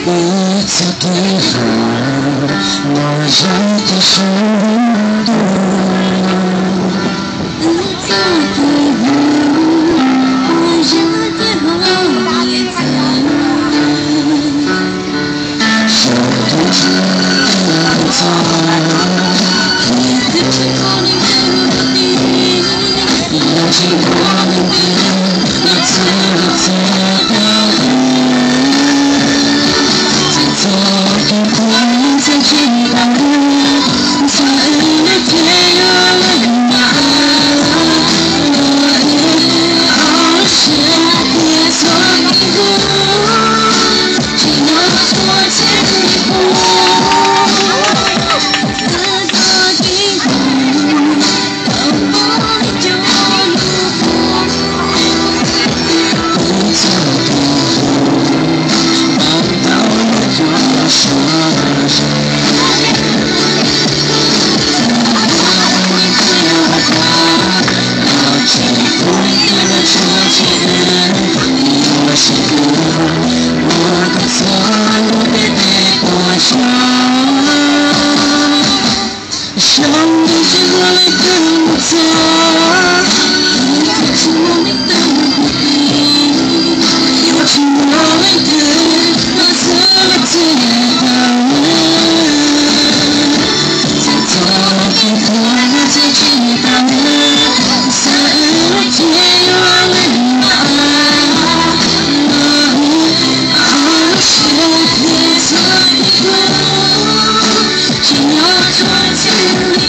一次对话，我让的是你。一次对话，我让的好一次。手都知道错，一次是我的目的，有些我们的一次一次表演。做一回再知道了，在那天有了吗？我也好是别做一个，只能做前一步，自作地步，到梦里就入伏，不做地步，到了我说谁？你不要害怕，抱紧不一定的车前，你我是个，我的错，我别被过错。想你是我来的错，你才是我的目的，有情我来的。自己的在做一个我自己的在那天有了吗？好是别做一个，只要做前一步。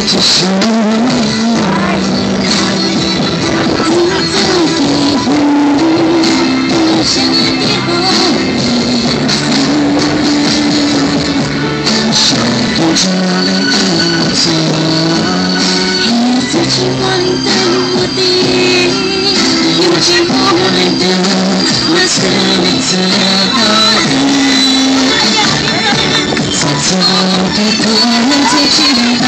只是想不出来的错，一次是我的目的，有结果来的，我是你自导演。在做的不能再知道。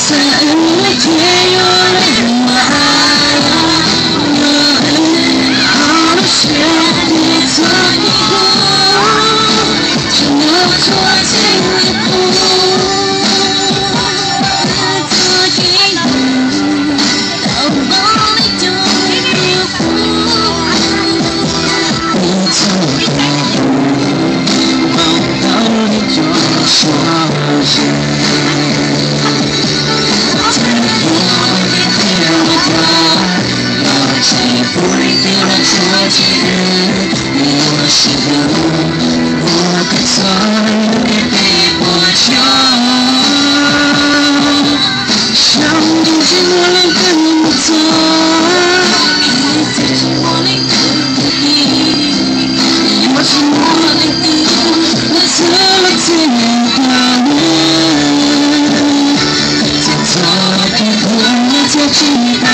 在那天有了吗？我好想别做一个，只能做前一步，自作地步，到梦里就入伏，不做地步，到你就说谁？不一定要做前，你我是个，我的错也被过求。想你是我来的错，一次是我来的目的，我是我来的，我错了自己的，在做的不能再知道。